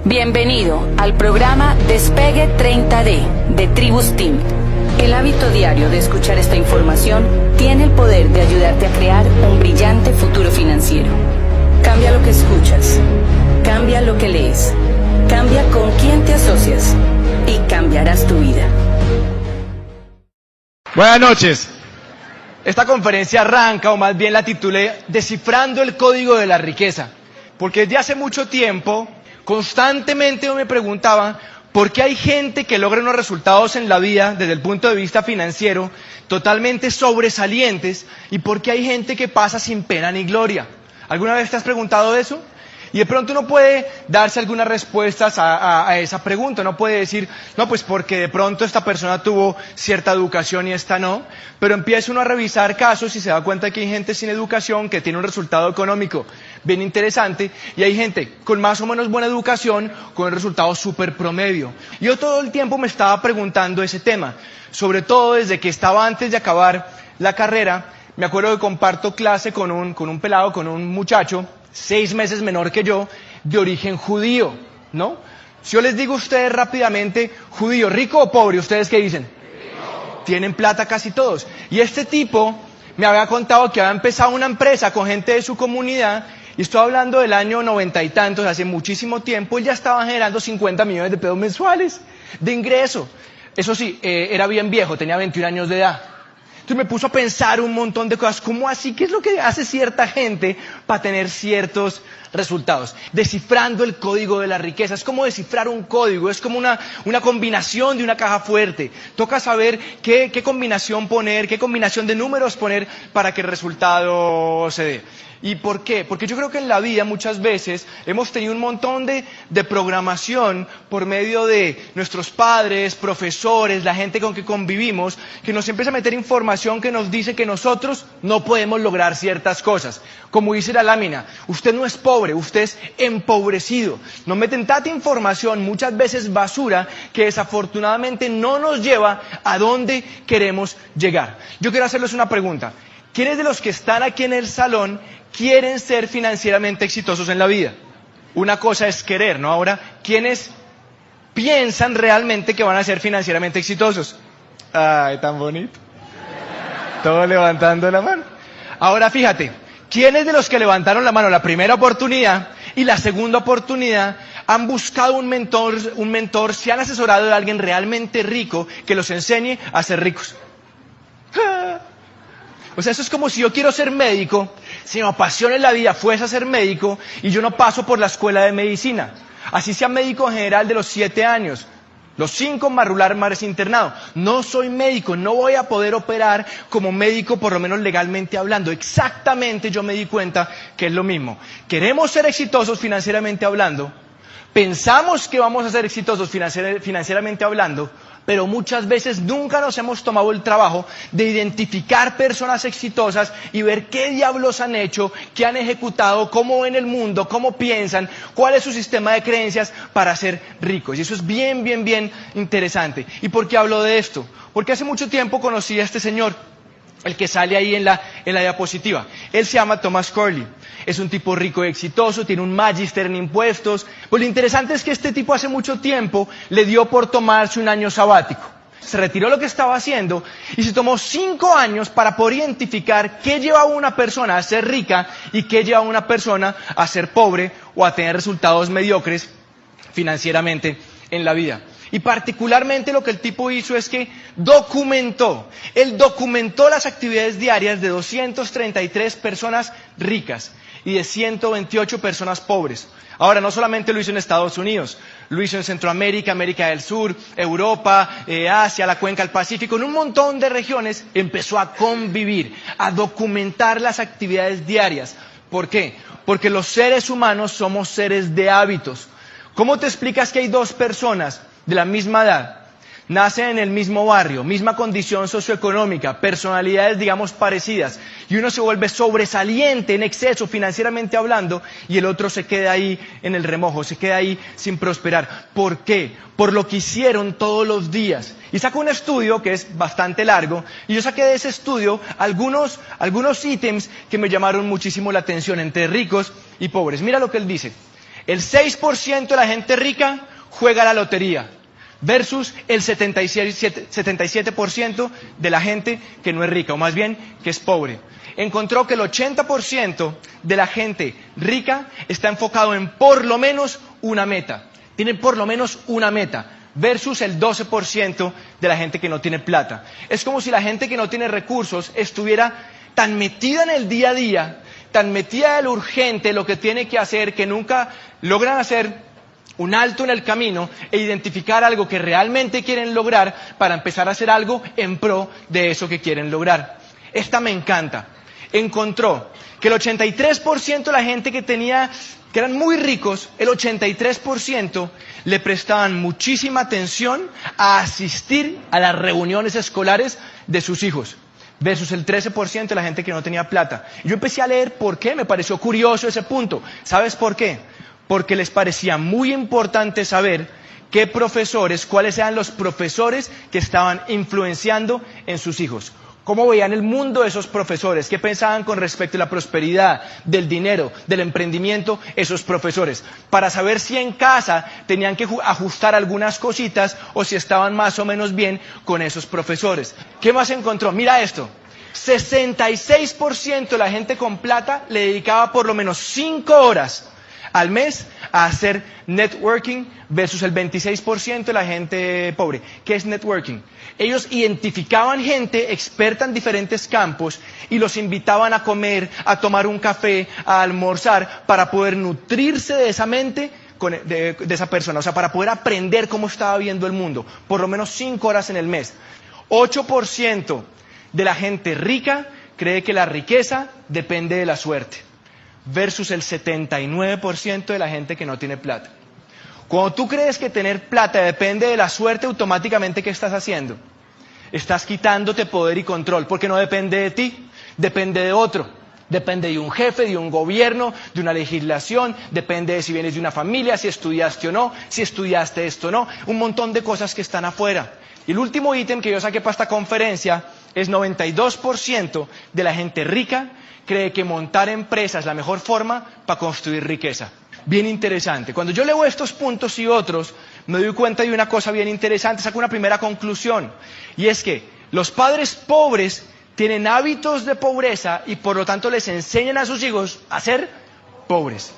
Bienvenido al programa Despegue 30D de Tribus Team. El hábito diario de escuchar esta información tiene el poder de ayudarte a crear un brillante futuro financiero. Cambia lo que escuchas, cambia lo que lees, cambia con quién te asocias y cambiarás tu vida. Buenas noches. Esta conferencia arranca, o más bien la titulé, Descifrando el Código de la Riqueza. Porque desde hace mucho tiempo, constantemente me preguntaba por qué hay gente que logra unos resultados en la vida desde el punto de vista financiero totalmente sobresalientes y por qué hay gente que pasa sin pena ni gloria. ¿Alguna vez te has preguntado eso? Y de pronto uno puede darse algunas respuestas a esa pregunta. Uno puede decir, no, pues porque de pronto esta persona tuvo cierta educación y esta no. Pero empieza uno a revisar casos y se da cuenta que hay gente sin educación que tiene un resultado económico bien interesante. Y hay gente con más o menos buena educación con un resultado súper promedio. Yo todo el tiempo me estaba preguntando ese tema. Sobre todo desde que estaba antes de acabar la carrera. Me acuerdo que comparto clase con un pelado, con un muchacho 6 meses menor que yo, de origen judío, ¿no? Si yo les digo a ustedes rápidamente, judío, ¿rico o pobre? ¿Ustedes qué dicen? Rico. Tienen plata casi todos. Y este tipo me había contado que había empezado una empresa con gente de su comunidad, y estoy hablando del año 90 y tantos, hace muchísimo tiempo, él ya estaba generando 50 millones de pesos mensuales de ingreso. Eso sí, era bien viejo, tenía 21 años de edad. Entonces me puso a pensar un montón de cosas. ¿Cómo así? ¿Qué es lo que hace cierta gente para tener ciertos resultados? Descifrando el código de la riqueza. Es como descifrar un código. Es como una combinación de una caja fuerte. Toca saber qué combinación poner, qué combinación de números poner para que el resultado se dé. ¿Y por qué? Porque yo creo que en la vida muchas veces hemos tenido un montón de programación por medio de nuestros padres, profesores, la gente con que convivimos, que nos empieza a meter información que nos dice que nosotros no podemos lograr ciertas cosas. Como dice la lámina, usted no es pobre, usted es empobrecido. Nos meten tanta información, muchas veces basura, que desafortunadamente no nos lleva a donde queremos llegar. Yo quiero hacerles una pregunta. ¿Quiénes de los que están aquí en el salón quieren ser financieramente exitosos en la vida? Una cosa es querer, ¿no? Ahora, ¿quiénes piensan realmente que van a ser financieramente exitosos? Ay, tan bonito. Todos levantando la mano. Ahora fíjate, ¿quiénes de los que levantaron la mano la primera oportunidad y la segunda oportunidad han buscado un mentor, se han asesorado de alguien realmente rico que los enseñe a ser ricos? O sea, eso es como si yo quiero ser médico, si me apasiona en la vida fuese a ser médico y yo no paso por la escuela de medicina. Así sea médico general de los 7 años, los 5 más rular más internado. No soy médico, no voy a poder operar como médico, por lo menos legalmente hablando. Exactamente yo me di cuenta que es lo mismo. Queremos ser exitosos financieramente hablando, pensamos que vamos a ser exitosos financieramente hablando, pero muchas veces nunca nos hemos tomado el trabajo de identificar personas exitosas y ver qué diablos han hecho, qué han ejecutado, cómo ven el mundo, cómo piensan, cuál es su sistema de creencias para ser ricos. Y eso es bien interesante. ¿Y por qué hablo de esto? Porque hace mucho tiempo conocí a este señor, el que sale ahí en la diapositiva. Él se llama Thomas Corley. Es un tipo rico y exitoso, tiene un magíster en impuestos. Pues lo interesante es que este tipo hace mucho tiempo le dio por tomarse un año sabático. Se retiró lo que estaba haciendo y se tomó 5 años para poder identificar qué lleva a una persona a ser rica y qué lleva a una persona a ser pobre o a tener resultados mediocres financieramente en la vida. Y particularmente lo que el tipo hizo es que él documentó las actividades diarias de 233 personas ricas y de 128 personas pobres. Ahora, no solamente lo hizo en Estados Unidos, lo hizo en Centroamérica, América del Sur, Europa, Asia, la cuenca del Pacífico, en un montón de regiones empezó a convivir, a documentar las actividades diarias. ¿Por qué? Porque los seres humanos somos seres de hábitos. ¿Cómo te explicas que hay 2 personas de la misma edad, nacen en el mismo barrio, misma condición socioeconómica, personalidades digamos parecidas, y uno se vuelve sobresaliente en exceso financieramente hablando y el otro se queda ahí en el remojo, se queda ahí sin prosperar? ¿Por qué? Por lo que hicieron todos los días. Y saco un estudio que es bastante largo, y yo saqué de ese estudio algunos ítems que me llamaron muchísimo la atención entre ricos y pobres. Mira lo que él dice. El 6% de la gente rica juega a la lotería versus el 77% de la gente que no es rica, o más bien que es pobre. Encontró que el 80% de la gente rica está enfocado en por lo menos una meta. Tiene por lo menos una meta versus el 12% de la gente que no tiene plata. Es como si la gente que no tiene recursos estuviera tan metida en el día a día, tan metida en lo urgente, lo que tiene que hacer, que nunca logran hacer un alto en el camino e identificar algo que realmente quieren lograr para empezar a hacer algo en pro de eso que quieren lograr. Esta me encanta. Encontró que el 83% de la gente que eran muy ricos, el 83% le prestaban muchísima atención a asistir a las reuniones escolares de sus hijos, versus el 13% de la gente que no tenía plata. Y yo empecé a leer por qué, me pareció curioso ese punto. ¿Sabes por qué? Porque les parecía muy importante saber cuáles eran los profesores que estaban influenciando en sus hijos. ¿Cómo veían el mundo esos profesores? ¿Qué pensaban con respecto a la prosperidad, del dinero, del emprendimiento esos profesores? Para saber si en casa tenían que ajustar algunas cositas o si estaban más o menos bien con esos profesores. ¿Qué más encontró? Mira esto. 66% de la gente con plata le dedicaba por lo menos 5 horas al mes a hacer networking versus el 26% de la gente pobre. ¿Qué es networking? Ellos identificaban gente experta en diferentes campos y los invitaban a comer, a tomar un café, a almorzar para poder nutrirse de esa mente de esa persona, o sea, para poder aprender cómo estaba viendo el mundo, por lo menos 5 horas en el mes. 8% de la gente rica cree que la riqueza depende de la suerte, versus el 79% de la gente que no tiene plata. Cuando tú crees que tener plata depende de la suerte, automáticamente, ¿qué estás haciendo? Estás quitándote poder y control, porque no depende de ti, depende de otro. Depende de un jefe, de un gobierno, de una legislación, depende de si vienes de una familia, si estudiaste o no, si estudiaste esto o no, un montón de cosas que están afuera. Y el último ítem que yo saqué para esta conferencia es 92% de la gente rica cree que montar empresas es la mejor forma para construir riqueza. Bien interesante. Cuando yo leo estos puntos y otros, me doy cuenta de una cosa bien interesante, saco una primera conclusión, y es que los padres pobres tienen hábitos de pobreza y por lo tanto les enseñan a sus hijos a ser pobres.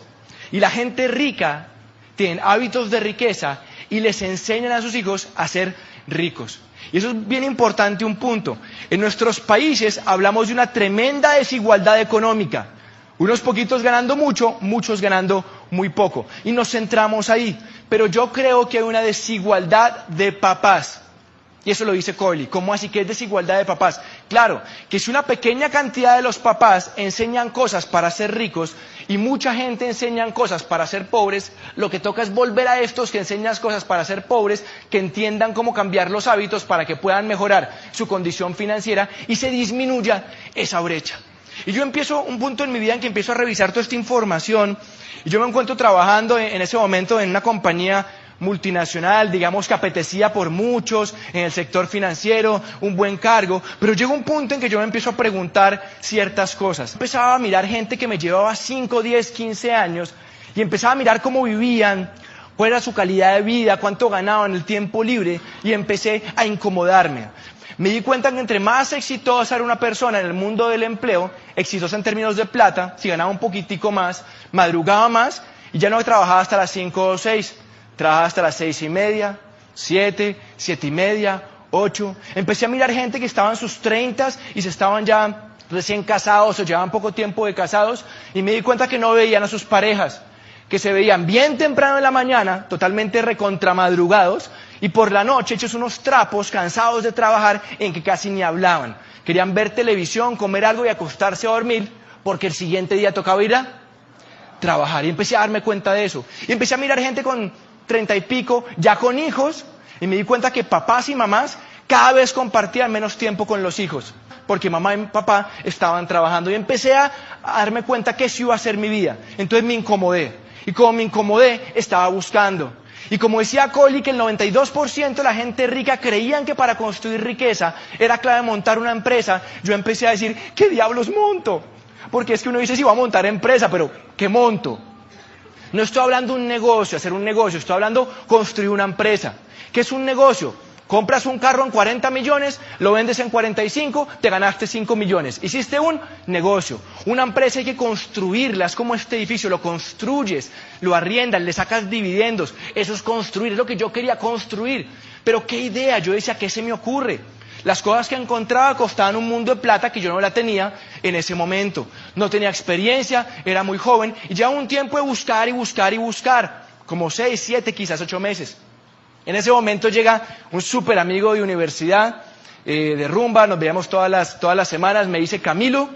Y la gente rica tiene hábitos de riqueza y les enseñan a sus hijos a ser ricos. Y eso es bien importante, un punto. En nuestros países hablamos de una tremenda desigualdad económica. Unos poquitos ganando mucho, muchos ganando muy poco. Y nos centramos ahí. Pero yo creo que hay una desigualdad de papás. Y eso lo dice Corley. ¿Cómo así que es desigualdad de papás? Claro, que si una pequeña cantidad de los papás enseñan cosas para ser ricos y mucha gente enseñan cosas para ser pobres, lo que toca es volver a estos que enseñan cosas para ser pobres, que entiendan cómo cambiar los hábitos para que puedan mejorar su condición financiera y se disminuya esa brecha. Y yo empiezo un punto en mi vida en que empiezo a revisar toda esta información y yo me encuentro trabajando en ese momento en una compañía multinacional, digamos que apetecía por muchos, en el sector financiero, un buen cargo, pero llega un punto en que yo me empiezo a preguntar ciertas cosas. Empezaba a mirar gente que me llevaba 5, 10, 15 años y empezaba a mirar cómo vivían, cuál era su calidad de vida, cuánto ganaban en el tiempo libre y empecé a incomodarme. Me di cuenta que entre más exitosa era una persona en el mundo del empleo, exitosa en términos de plata, si ganaba un poquitico más, madrugaba más y ya no trabajaba hasta las 5 o 6. Trabajaba hasta las 6:30, 7, 7:30, 8. Empecé a mirar gente que estaba en sus 30s y se estaban ya recién casados o llevaban poco tiempo de casados y me di cuenta que no veían a sus parejas, que se veían bien temprano en la mañana, totalmente recontramadrugados y por la noche hechos unos trapos, cansados de trabajar en que casi ni hablaban. Querían ver televisión, comer algo y acostarse a dormir porque el siguiente día tocaba ir a trabajar y empecé a darme cuenta de eso. Y empecé a mirar gente con 30 y pico, ya con hijos, y me di cuenta que papás y mamás cada vez compartían menos tiempo con los hijos, porque mamá y papá estaban trabajando, y empecé a darme cuenta que eso iba a ser mi vida. Entonces me incomodé, y como me incomodé, estaba buscando. Y como decía Coley, que el 92% de la gente rica creían que para construir riqueza era clave montar una empresa, yo empecé a decir, ¿qué diablos monto? Porque es que uno dice, sí, va a montar empresa, pero ¿qué monto? No estoy hablando de un negocio, hacer un negocio, estoy hablando de construir una empresa. ¿Qué es un negocio? Compras un carro en 40 millones, lo vendes en 45, te ganaste 5 millones. Hiciste un negocio. Una empresa hay que construirla, es como este edificio, lo construyes, lo arriendas, le sacas dividendos. Eso es construir, es lo que yo quería construir. Pero qué idea, yo decía, ¿qué se me ocurre? Las cosas que encontraba costaban un mundo de plata que yo no la tenía en ese momento. No tenía experiencia, era muy joven y llevaba un tiempo de buscar y buscar y buscar, como 6, 7, quizás 8 meses. En ese momento llega un súper amigo de universidad, de rumba, nos veíamos todas las semanas, me dice: Camilo,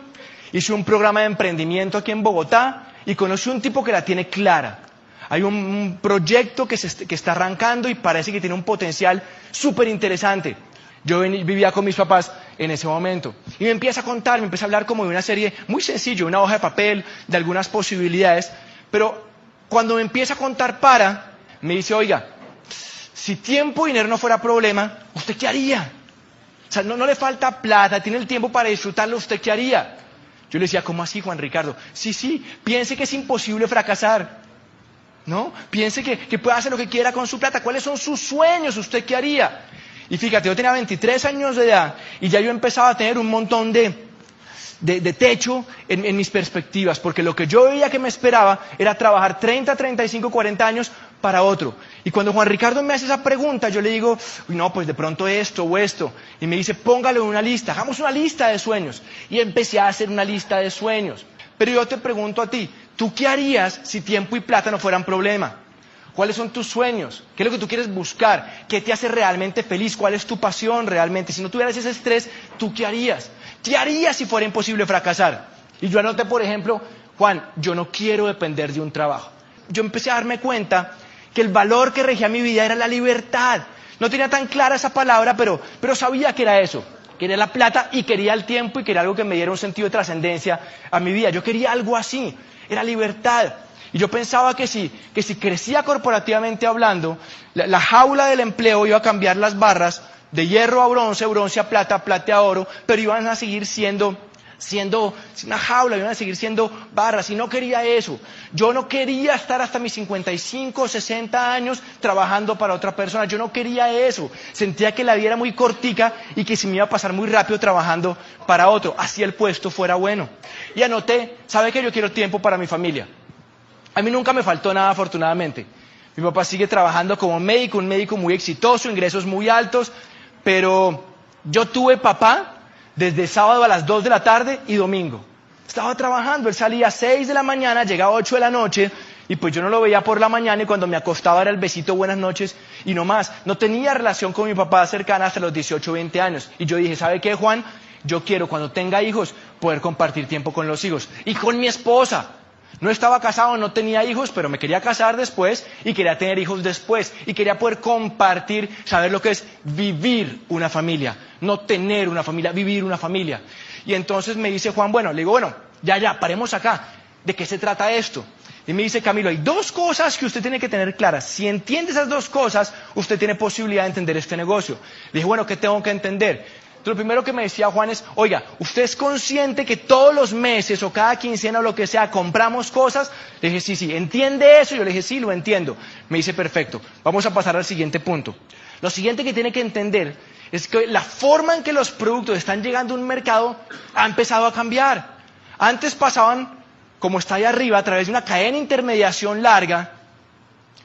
hice un programa de emprendimiento aquí en Bogotá y conocí un tipo que la tiene clara. Hay un proyecto que está arrancando y parece que tiene un potencial súper interesante. Yo vivía con mis papás en ese momento y me empieza a contar, me empieza a hablar como de una serie muy sencilla, una hoja de papel, de algunas posibilidades, pero cuando me empieza a contar me dice: oiga, si tiempo y dinero no fuera problema, ¿usted qué haría? O sea, no le falta plata, tiene el tiempo para disfrutarlo, ¿usted qué haría? Yo le decía: ¿cómo así, Juan Ricardo? Sí, piense que es imposible fracasar, ¿no? Piense que puede hacer lo que quiera con su plata. ¿Cuáles son sus sueños? ¿Usted qué haría? Y fíjate, yo tenía 23 años de edad y ya yo empezaba a tener un montón de techo en mis perspectivas, porque lo que yo veía que me esperaba era trabajar 30, 35, 40 años para otro. Y cuando Juan Ricardo me hace esa pregunta, yo le digo: no, pues de pronto esto o esto. Y me dice: póngalo en una lista, hagamos una lista de sueños. Y empecé a hacer una lista de sueños. Pero yo te pregunto a ti, ¿tú qué harías si tiempo y plata no fueran problema? ¿Cuáles son tus sueños? ¿Qué es lo que tú quieres buscar? ¿Qué te hace realmente feliz? ¿Cuál es tu pasión realmente? Si no tuvieras ese estrés, ¿tú qué harías? ¿Qué harías si fuera imposible fracasar? Y yo anoté, por ejemplo: Juan, yo no quiero depender de un trabajo. Yo empecé a darme cuenta que el valor que regía mi vida era la libertad. No tenía tan clara esa palabra, pero sabía que era eso. Quería la plata y quería el tiempo y quería algo que me diera un sentido de trascendencia a mi vida. Yo quería algo así, era libertad. Y yo pensaba que si crecía corporativamente hablando, la jaula del empleo iba a cambiar las barras de hierro a bronce, bronce a plata, plata a oro, pero iban a seguir siendo una jaula, iban a seguir siendo barras, y no quería eso. Yo no quería estar hasta mis 55, 60 años trabajando para otra persona, yo no quería eso. Sentía que la vida era muy cortica y que se me iba a pasar muy rápido trabajando para otro, así el puesto fuera bueno. Y anoté: ¿sabe qué? Yo quiero tiempo para mi familia. A mí nunca me faltó nada, afortunadamente. Mi papá sigue trabajando como médico, un médico muy exitoso, ingresos muy altos, pero yo tuve papá desde sábado a las 2 de la tarde y domingo. Estaba trabajando, él salía a 6 de la mañana, llegaba a 8 de la noche, y pues yo no lo veía por la mañana, y cuando me acostaba era el besito, buenas noches, y no más. No tenía relación con mi papá cercana hasta los 18, 20 años. Y yo dije: ¿sabe qué, Juan? Yo quiero, cuando tenga hijos, poder compartir tiempo con los hijos. Y con mi esposa. No estaba casado, no tenía hijos, pero me quería casar después y quería tener hijos después. Y quería poder compartir, saber lo que es vivir una familia. No tener una familia, vivir una familia. Y entonces me dice Juan: bueno, le digo: bueno, ya, paremos acá. ¿De qué se trata esto? Y me dice: Camilo, hay 2 cosas que usted tiene que tener claras. Si entiende esas 2 cosas, usted tiene posibilidad de entender este negocio. Le dije: bueno, ¿qué tengo que entender? Entonces, lo primero que me decía Juan es: oiga, ¿usted es consciente que todos los meses o cada quincena o lo que sea compramos cosas? Le dije: sí, ¿entiende eso? Yo le dije: sí, lo entiendo. Me dice: perfecto, vamos a pasar al siguiente punto. Lo siguiente que tiene que entender es que la forma en que los productos están llegando a un mercado ha empezado a cambiar. Antes pasaban, como está ahí arriba, a través de una cadena de intermediación larga,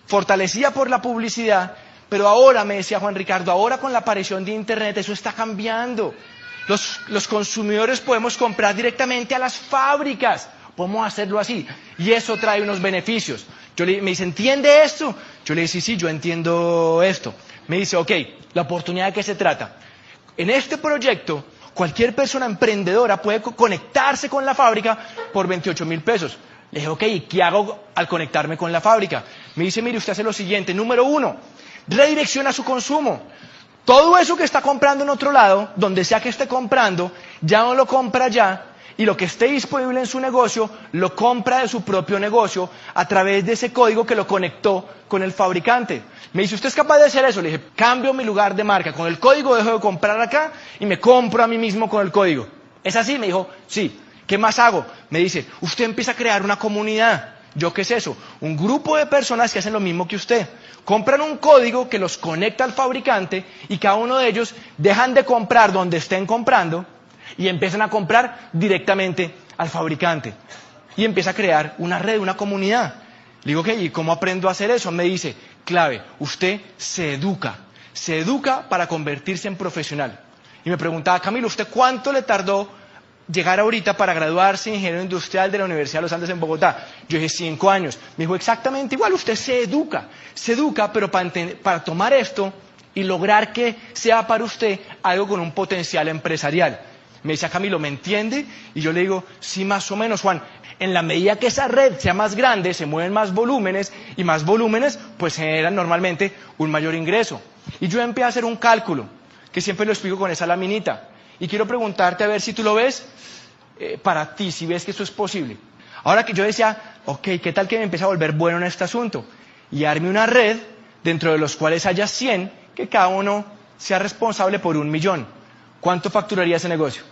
fortalecida por la publicidad. Pero ahora, me decía Juan Ricardo, ahora con la aparición de Internet, eso está cambiando. Los consumidores podemos comprar directamente a las fábricas, podemos hacerlo así, y eso trae unos beneficios. Me dice: ¿entiende esto? Yo le dije: sí, yo entiendo esto. Me dice: ok, ¿la oportunidad de qué se trata? En este proyecto, cualquier persona emprendedora puede conectarse con la fábrica por 28.000 pesos. Le dije: ok, ¿y qué hago al conectarme con la fábrica? Me dice: mire, usted hace lo siguiente. Número 1, redirecciona su consumo. Todo eso que está comprando en otro lado, donde sea que esté comprando, ya no lo compra allá, y lo que esté disponible en su negocio, lo compra de su propio negocio a través de ese código que lo conectó con el fabricante. Me dice: ¿usted es capaz de hacer eso? Le dije: cambio mi lugar de marca. Con el código dejo de comprar acá y me compro a mí mismo con el código. ¿Es así? Me dijo: sí. ¿Qué más hago? Me dice: usted empieza a crear una comunidad. ¿Yo qué es eso? Un grupo de personas que hacen lo mismo que usted. Compran un código que los conecta al fabricante y cada uno de ellos dejan de comprar donde estén comprando y empiezan a comprar directamente al fabricante. Y empieza a crear una red, una comunidad. Le digo, ¿y cómo aprendo a hacer eso? Me dice, clave, usted se educa para convertirse en profesional. Y me preguntaba, Camilo, ¿usted cuánto le tardó llegar ahorita para graduarse de ingeniero industrial de la Universidad de los Andes en Bogotá? Yo dije 5 años. Me dijo exactamente igual, usted se educa, pero para tomar esto y lograr que sea para usted algo con un potencial empresarial. Me dice, Camilo, ¿me entiende? Y yo le digo, sí, más o menos, Juan. En la medida que esa red sea más grande, se mueven más volúmenes, y más volúmenes, pues generan normalmente un mayor ingreso. Y yo empecé a hacer un cálculo, que siempre lo explico con esa laminita. Y quiero preguntarte a ver si tú lo ves para ti, si ves que eso es posible. Ahora que yo decía, ok, ¿qué tal que me empiece a volver bueno en este asunto? Y arme una red dentro de los cuales haya 100, que cada uno sea responsable por 1 millón. ¿Cuánto facturaría ese negocio?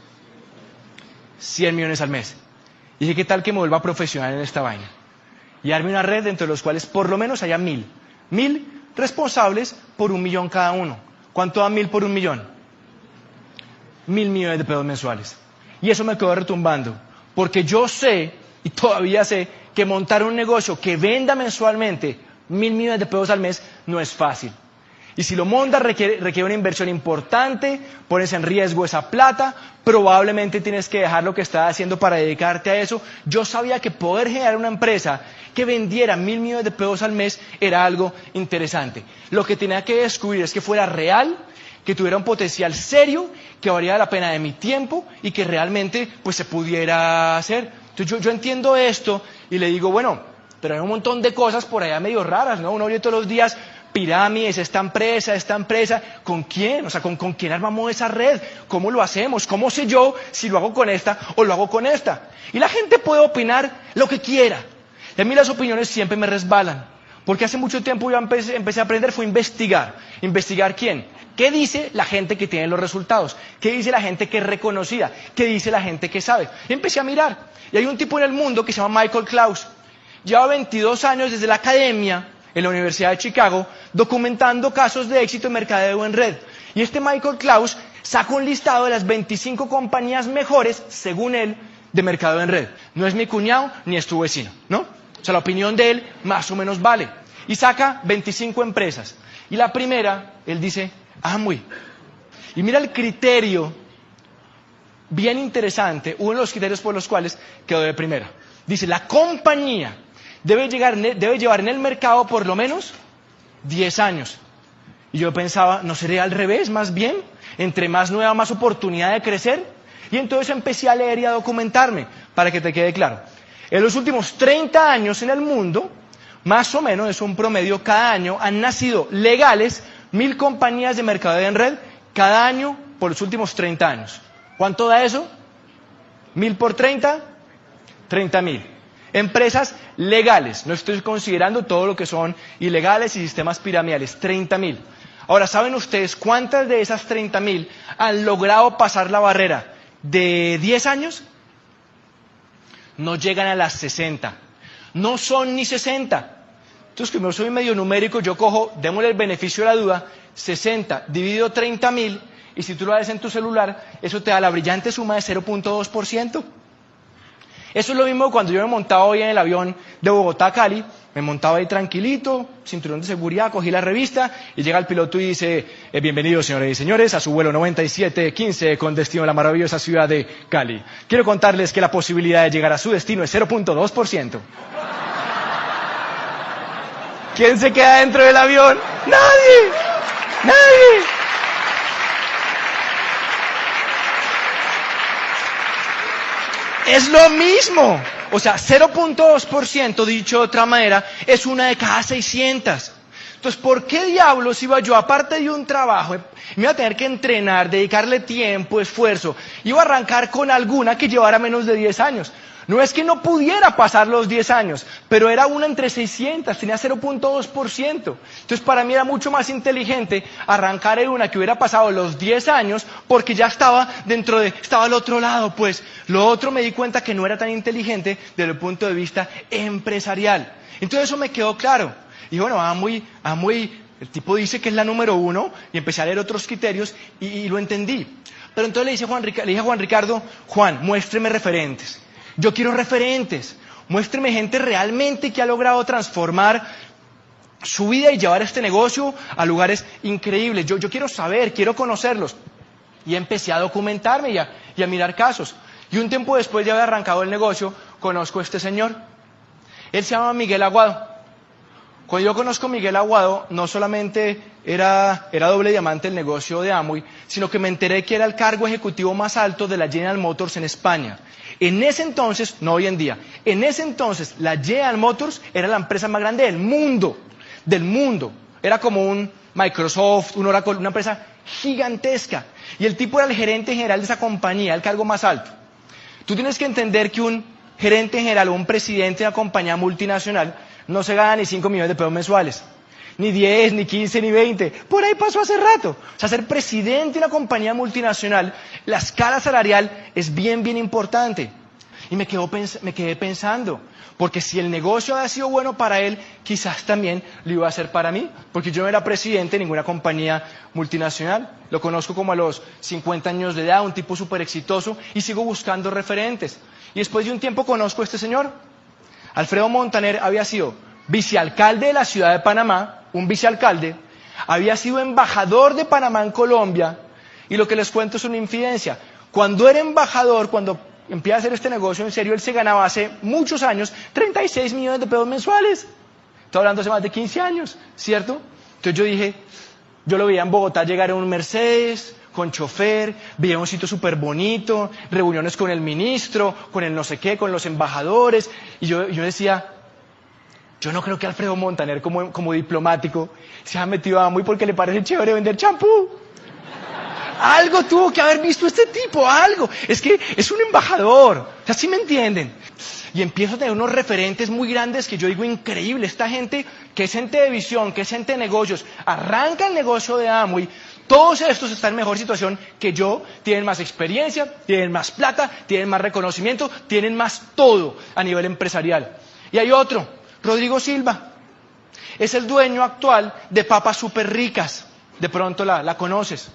100 millones al mes. Y dije, ¿qué tal que me vuelva profesional en esta vaina? Y arme una red dentro de los cuales por lo menos haya 1000. 1000 responsables por 1 millón cada uno. ¿Cuánto da 1000 por 1 millón? 1000 millones de pesos mensuales. Y eso me quedó retumbando. Porque yo sé, y todavía sé, que montar un negocio que venda mensualmente 1000 millones de pesos al mes no es fácil. Y si lo montas requiere una inversión importante, pones en riesgo esa plata, probablemente tienes que dejar lo que estás haciendo para dedicarte a eso. Yo sabía que poder generar una empresa que vendiera 1000 millones de pesos al mes era algo interesante. Lo que tenía que descubrir es que fuera real, que tuviera un potencial serio, que valiera la pena de mi tiempo y que realmente pues se pudiera hacer. Entonces yo entiendo esto y le digo, bueno, pero hay un montón de cosas por allá medio raras, ¿no? Uno oye todos los días pirámides, esta empresa, ¿con quién? O sea, ¿con quién armamos esa red? ¿Cómo lo hacemos? ¿Cómo sé yo si lo hago con esta o lo hago con esta? Y la gente puede opinar lo que quiera. Y a mí las opiniones siempre me resbalan. Porque hace mucho tiempo yo empecé a aprender, fue investigar. ¿Investigar quién? ¿Qué dice la gente que tiene los resultados? ¿Qué dice la gente que es reconocida? ¿Qué dice la gente que sabe? Y empecé a mirar. Y hay un tipo en el mundo que se llama Michael Klaus. Lleva 22 años desde la academia en la Universidad de Chicago, documentando casos de éxito en mercadeo en red. Y este Michael Klaus sacó un listado de las 25 compañías mejores, según él, de mercadeo en red. No es mi cuñado ni es tu vecino, ¿no? O sea, la opinión de él más o menos vale. Y saca 25 empresas. Y la primera, él dice, Amway. Y mira el criterio bien interesante, uno de los criterios por los cuales quedó de primera. Dice, la compañía debe llevar en el mercado por lo menos 10 años. Y yo pensaba, ¿no sería al revés más bien? Entre más nueva, más oportunidad de crecer. Y entonces empecé a leer y a documentarme, para que te quede claro. En los últimos 30 años en el mundo, más o menos es un promedio, cada año han nacido legales 1000 compañías de mercadeo en red, cada año por los últimos 30 años. ¿Cuánto da eso? 1000 por 30, 30.000. Empresas legales, no estoy considerando todo lo que son ilegales y sistemas piramidales, 30.000. Ahora, ¿saben ustedes cuántas de esas 30.000 han logrado pasar la barrera de 10 años? No llegan a las 60, no son ni 60. Entonces, como soy medio numérico, yo cojo, démosle el beneficio de la duda, 60 dividido 30.000, y si tú lo haces en tu celular, eso te da la brillante suma de 0.2%. Eso es lo mismo cuando yo me montaba hoy en el avión de Bogotá a Cali, me montaba ahí tranquilito, cinturón de seguridad, cogí la revista y llega el piloto y dice, bienvenidos señores y señores a su vuelo 9715 con destino a la maravillosa ciudad de Cali. Quiero contarles que la posibilidad de llegar a su destino es 0.2%. ¿Quién se queda dentro del avión? ¡Nadie! ¡Nadie! Es lo mismo. O sea, 0.2%, dicho de otra manera, es una de cada 600. Entonces, ¿por qué diablos iba yo, aparte de un trabajo, me iba a tener que entrenar, dedicarle tiempo, esfuerzo, iba a arrancar con alguna que llevara menos de 10 años? No es que no pudiera pasar los 10 años, pero era una entre 600, tenía 0.2%. Entonces para mí era mucho más inteligente arrancar en una que hubiera pasado los 10 años porque ya estaba estaba al otro lado, pues. Lo otro me di cuenta que no era tan inteligente desde el punto de vista empresarial. Entonces eso me quedó claro. Y bueno, el tipo dice que es la número 1 y empecé a leer otros criterios y lo entendí. Pero entonces le dije a Juan Ricardo, Juan, muéstreme referentes. Yo quiero referentes, muéstreme gente realmente que ha logrado transformar su vida y llevar este negocio a lugares increíbles. Yo quiero saber, quiero conocerlos. Y empecé a documentarme y a mirar casos. Y un tiempo después de haber arrancado el negocio, conozco a este señor. Él se llama Miguel Aguado. Cuando yo conozco a Miguel Aguado, no solamente era doble diamante el negocio de Amway, sino que me enteré que era el cargo ejecutivo más alto de la General Motors en España. En ese entonces, no hoy en día, en ese entonces la General Motors era la empresa más grande del mundo. Era como un Microsoft, un Oracle, una empresa gigantesca. Y el tipo era el gerente general de esa compañía, el cargo más alto. Tú tienes que entender que un gerente general o un presidente de una compañía multinacional no se gana ni 5 millones de pesos mensuales, ni 10, ni 15, ni 20. Por ahí pasó hace rato. O sea, ser presidente de una compañía multinacional, la escala salarial es bien importante. Y me quedé pensando, porque si el negocio ha sido bueno para él, quizás también lo iba a hacer para mí, porque yo no era presidente de ninguna compañía multinacional. Lo conozco como a los 50 años de edad, un tipo súper exitoso, y sigo buscando referentes. Y después de un tiempo conozco a este señor. Alfredo Montaner había sido vicealcalde de la ciudad de Panamá, un vicealcalde, había sido embajador de Panamá en Colombia, y lo que les cuento es una infidencia. Cuando era embajador, cuando empieza a hacer este negocio en serio, él se ganaba hace muchos años 36 millones de pesos mensuales. Estoy hablando hace más de 15 años, ¿cierto? Entonces yo dije, yo lo veía en Bogotá llegar en un Mercedes, con chofer, veía un sitio súper bonito, reuniones con el ministro, con el no sé qué, con los embajadores, y yo decía, yo no creo que Alfredo Montaner como diplomático se haya metido a Amway porque le parece chévere vender champú. Algo tuvo que haber visto este tipo, algo. Es que es un embajador, o sea, ¿sí me entienden? Y empiezo a tener unos referentes muy grandes que yo digo, increíble, esta gente que es gente de visión, que es gente de negocios, arranca el negocio de Amway. Todos estos están en mejor situación que yo, tienen más experiencia, tienen más plata, tienen más reconocimiento, tienen más todo a nivel empresarial. Y hay otro, Rodrigo Silva, es el dueño actual de Papas Super Ricas, de pronto la conoces.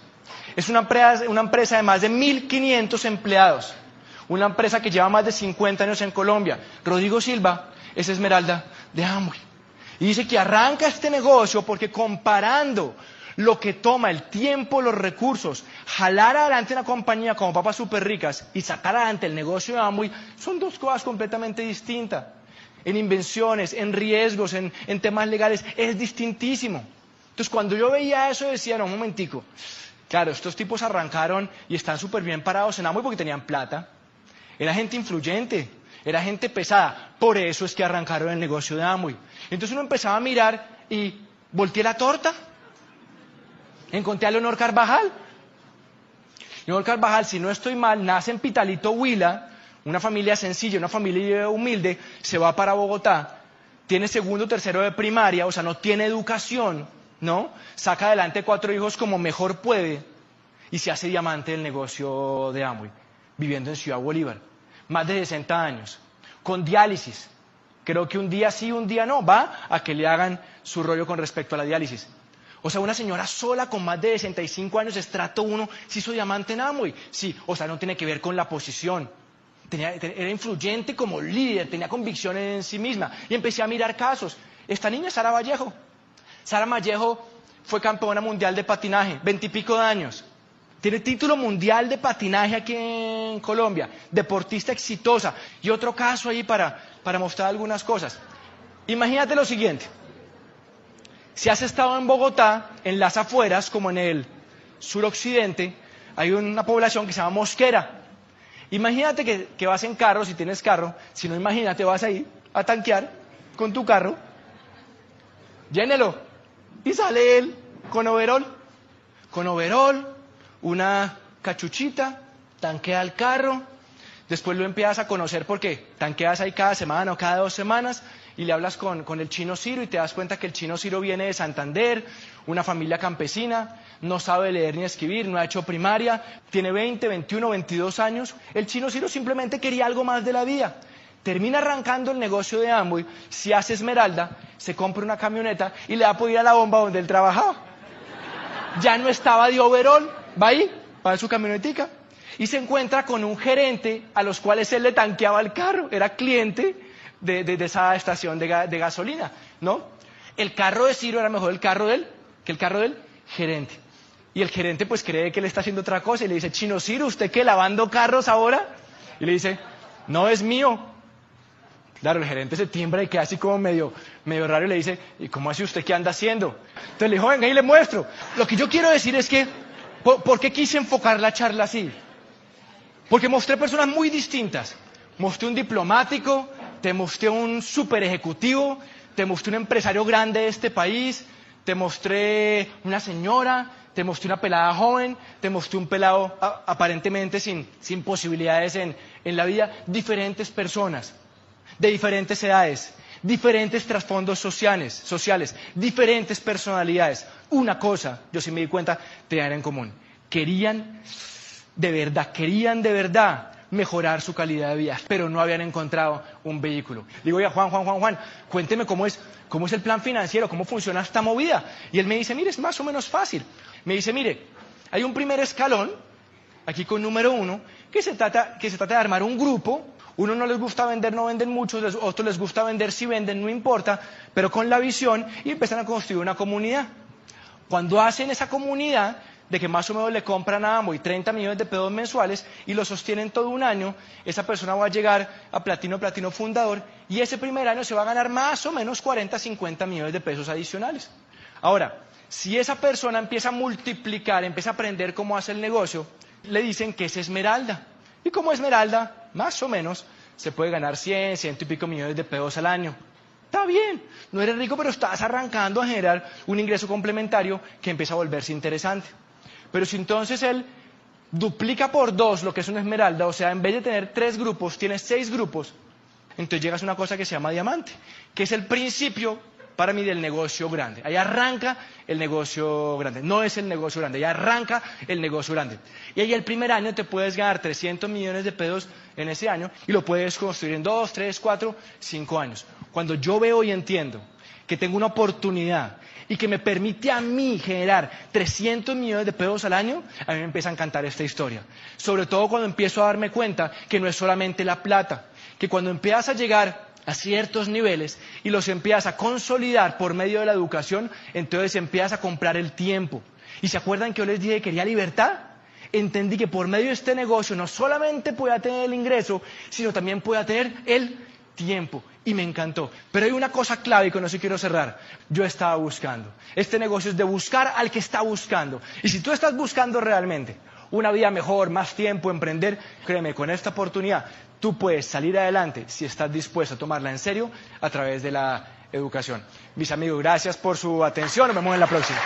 Es una empresa de más de 1.500 empleados, una empresa que lleva más de 50 años en Colombia. Rodrigo Silva es esmeralda de Amway. Y dice que arranca este negocio porque comparando lo que toma el tiempo, los recursos, jalar adelante una compañía como Papas Super Ricas y sacar adelante el negocio de Amway, son dos cosas completamente distintas. En invenciones, en riesgos, en temas legales, es distintísimo. Entonces cuando yo veía eso decía, no, un momentico, claro, estos tipos arrancaron y están súper bien parados en Amway porque tenían plata. Era gente influyente, era gente pesada, por eso es que arrancaron el negocio de Amway. Entonces uno empezaba a mirar y volteé la torta. Encontré a Leonor Carvajal. Leonor Carvajal, si no estoy mal, nace en Pitalito, Huila, una familia sencilla, una familia humilde, se va para Bogotá, tiene segundo, tercero de primaria, o sea, no tiene educación, ¿no? Saca adelante 4 hijos como mejor puede y se hace diamante del negocio de Amway, viviendo en Ciudad Bolívar, más de 60 años, con diálisis. Creo que un día sí, un día no, va a que le hagan su rollo con respecto a la diálisis. O sea, una señora sola con más de 65 años, estrato 1, se hizo diamante en Amway. Sí, o sea, no tiene que ver con la posición. Era influyente como líder, tenía convicción en sí misma. Y empecé a mirar casos. Esta niña, Sara Vallejo. Sara Vallejo fue campeona mundial de patinaje, 20 y pico de años. Tiene título mundial de patinaje aquí en Colombia. Deportista exitosa. Y otro caso ahí para mostrar algunas cosas. Imagínate lo siguiente. Si has estado en Bogotá, en las afueras, como en el suroccidente, hay una población que se llama Mosquera. Imagínate que vas en carro, si tienes carro, si no, imagínate, vas ahí a tanquear con tu carro, llénelo, y sale él con overol, una cachuchita, tanquea el carro, Después lo empiezas a conocer porque tanqueas ahí cada semana o cada 2 semanas y le hablas con el chino Ciro y te das cuenta que el chino Ciro viene de Santander, una familia campesina, no sabe leer ni escribir, no ha hecho primaria, tiene 20, 21, 22 años. El chino Ciro simplemente quería algo más de la vida. Termina arrancando el negocio de Amway, se hace Esmeralda, se compra una camioneta y le da por ir a la bomba donde él trabajaba. Ya no estaba de overall, va ahí, va en su camionetica y se encuentra con un gerente a los cuales él le tanqueaba el carro, era cliente de esa estación de gasolina, ¿no? El carro de Ciro era mejor que el carro del gerente. Y el gerente pues cree que él está haciendo otra cosa y le dice, chino Ciro, ¿usted qué, lavando carros ahora? Y le dice, no, es mío. Claro, el gerente se tiembra y queda así como medio raro y le dice, ¿y cómo así usted qué anda haciendo? Entonces le dijo, venga y le muestro. Lo que yo quiero decir es que, ¿por qué quise enfocar la charla así? Porque mostré personas muy distintas. Mostré un diplomático, te mostré un super ejecutivo, te mostré un empresario grande de este país, te mostré una señora, te mostré una pelada joven, te mostré un pelado aparentemente sin posibilidades en la vida. Diferentes personas, de diferentes edades, diferentes trasfondos sociales, diferentes personalidades. Una cosa, yo sí me di cuenta, tenían en común. Querían de verdad mejorar su calidad de vida, pero no habían encontrado un vehículo. Digo, oye, Juan, cuénteme cómo es el plan financiero, cómo funciona esta movida. Y él me dice, mire, es más o menos fácil. Me dice, mire, hay un primer escalón, aquí con número 1, que se trata de armar un grupo. Uno no les gusta vender, no venden mucho, otros les gusta vender, si venden, no importa, pero con la visión y empiezan a construir una comunidad. Cuando hacen esa comunidad, de que más o menos le compran a Amway 30 millones de pesos mensuales y lo sostienen todo un año, esa persona va a llegar a platino fundador y ese primer año se va a ganar más o menos 40, 50 millones de pesos adicionales. Ahora, si esa persona empieza a multiplicar, empieza a aprender cómo hace el negocio, le dicen que es Esmeralda. Y como Esmeralda, más o menos, se puede ganar 100, 100 y pico millones de pesos al año. Está bien, no eres rico, pero estás arrancando a generar un ingreso complementario que empieza a volverse interesante. Pero si entonces él duplica por 2 lo que es una Esmeralda, o sea, en vez de tener 3 grupos, tienes 6 grupos, entonces llegas a una cosa que se llama diamante, que es el principio para mí del negocio grande. Ahí arranca el negocio grande. No es el negocio grande, ahí arranca el negocio grande. Y ahí el primer año te puedes ganar 300 millones de pesos en ese año y lo puedes construir en 2, 3, 4, 5 años. Cuando yo veo y entiendo que tengo una oportunidad y que me permite a mí generar 300 millones de pesos al año, a mí me empieza a encantar esta historia. Sobre todo cuando empiezo a darme cuenta que no es solamente la plata, que cuando empiezas a llegar a ciertos niveles y los empiezas a consolidar por medio de la educación, entonces empiezas a comprar el tiempo. ¿Y se acuerdan que yo les dije que quería libertad? Entendí que por medio de este negocio no solamente podía tener el ingreso, sino también podía tener el tiempo. Y me encantó. Pero hay una cosa clave y con eso quiero cerrar. Yo estaba buscando. Este negocio es de buscar al que está buscando. Y si tú estás buscando realmente una vida mejor, más tiempo, emprender, créeme, con esta oportunidad tú puedes salir adelante si estás dispuesto a tomarla en serio a través de la educación. Mis amigos, gracias por su atención. Nos vemos en la próxima.